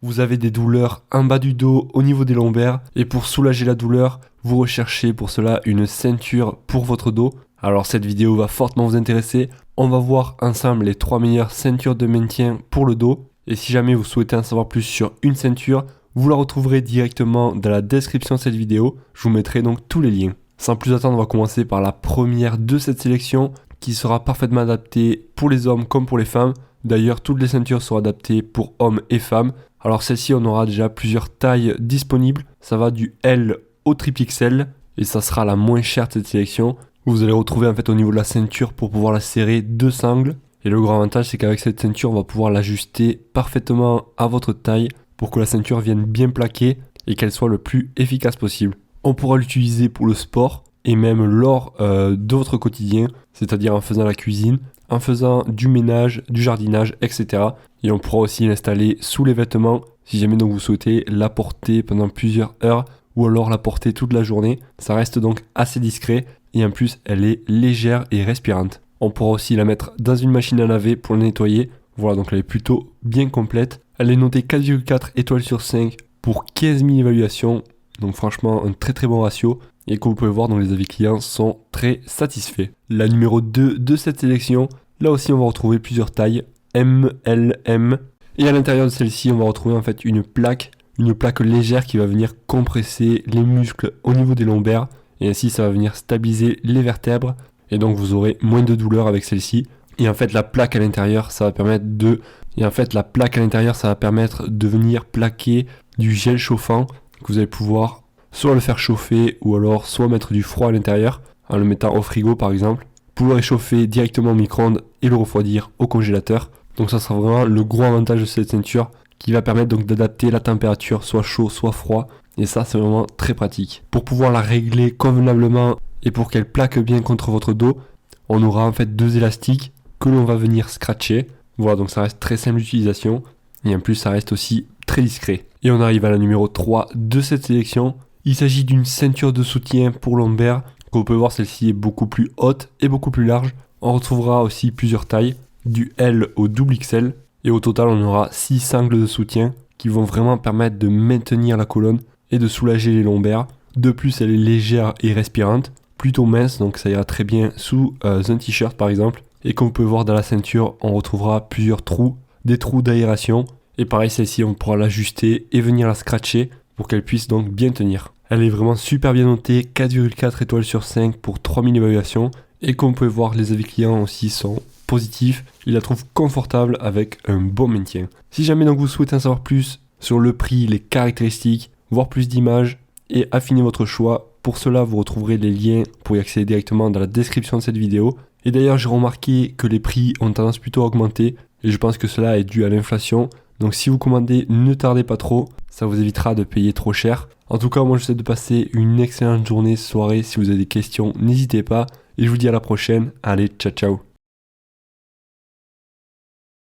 Vous avez des douleurs en bas du dos au niveau des lombaires et pour soulager la douleur, vous recherchez pour cela une ceinture pour votre dos. Alors cette vidéo va fortement vous intéresser. On va voir ensemble les 3 meilleures ceintures de maintien pour le dos. Et si jamais vous souhaitez en savoir plus sur une ceinture, vous la retrouverez directement dans la description de cette vidéo. Je vous mettrai donc tous les liens. Sans plus attendre, on va commencer par la première de cette sélection qui sera parfaitement adaptée pour les hommes comme pour les femmes. D'ailleurs, toutes les ceintures seront adaptées pour hommes et femmes. Alors celle-ci, on aura déjà plusieurs tailles disponibles. Ça va du L au XXL et ça sera la moins chère de cette sélection. Vous allez retrouver en fait au niveau de la ceinture pour pouvoir la serrer 2 sangles. Et le grand avantage, c'est qu'avec cette ceinture, on va pouvoir l'ajuster parfaitement à votre taille pour que la ceinture vienne bien plaquer et qu'elle soit le plus efficace possible. On pourra l'utiliser pour le sport et même lors de votre quotidien, c'est-à-dire en faisant la cuisine, en faisant du ménage, du jardinage, etc. Et on pourra aussi l'installer sous les vêtements si jamais donc vous souhaitez la porter pendant plusieurs heures ou alors la porter toute la journée. Ça reste donc assez discret et en plus elle est légère et respirante. On pourra aussi la mettre dans une machine à laver pour la nettoyer. Voilà, donc elle est plutôt bien complète. Elle est notée 4,4 étoiles sur 5 pour 15 000 évaluations. Donc franchement un très bon ratio. Et comme vous pouvez voir, donc les avis clients sont très satisfaits. La numéro 2 de cette sélection, là aussi on va retrouver plusieurs tailles, M, L, M. Et à l'intérieur de celle-ci, on va retrouver en fait une plaque légère qui va venir compresser les muscles au niveau des lombaires. Et ainsi ça va venir stabiliser les vertèbres. Et donc vous aurez moins de douleur avec celle-ci. Et en fait la plaque à l'intérieur, ça va permettre de venir plaquer du gel chauffant que vous allez pouvoir soit le faire chauffer ou alors soit mettre du froid à l'intérieur en le mettant au frigo par exemple, pouvoir réchauffer directement au micro-ondes et le refroidir au congélateur. Donc ça sera vraiment le gros avantage de cette ceinture qui va permettre donc d'adapter la température soit chaud soit froid et ça c'est vraiment très pratique. Pour pouvoir la régler convenablement et pour qu'elle plaque bien contre votre dos, on aura en fait 2 élastiques que l'on va venir scratcher. Voilà, donc ça reste très simple d'utilisation et en plus ça reste aussi très discret. Et on arrive à la numéro 3 de cette sélection. Il s'agit d'une ceinture de soutien pour lombaire. Comme vous pouvez voir, celle-ci est beaucoup plus haute et beaucoup plus large. On retrouvera aussi plusieurs tailles, du L au XXL. Et au total, on aura 6 sangles de soutien qui vont vraiment permettre de maintenir la colonne et de soulager les lombaires. De plus, elle est légère et respirante, plutôt mince, donc ça ira très bien sous un t-shirt par exemple. Et comme vous pouvez voir dans la ceinture, on retrouvera plusieurs trous, des trous d'aération. Et pareil, celle-ci, on pourra l'ajuster et venir la scratcher pour qu'elle puisse donc bien tenir. Elle est vraiment super bien notée, 4,4 étoiles sur 5 pour 3000 évaluations. Et comme vous pouvez voir, les avis clients aussi sont positifs. Ils la trouvent confortable avec un bon maintien. Si jamais donc vous souhaitez en savoir plus sur le prix, les caractéristiques, voir plus d'images et affiner votre choix, pour cela vous retrouverez les liens pour y accéder directement dans la description de cette vidéo. Et d'ailleurs j'ai remarqué que les prix ont tendance plutôt à augmenter et je pense que cela est dû à l'inflation. Donc si vous commandez, ne tardez pas trop, ça vous évitera de payer trop cher. En tout cas, moi je vous souhaite de passer une excellente journée, soirée. Si vous avez des questions, n'hésitez pas. Et je vous dis à la prochaine. Allez, ciao ciao.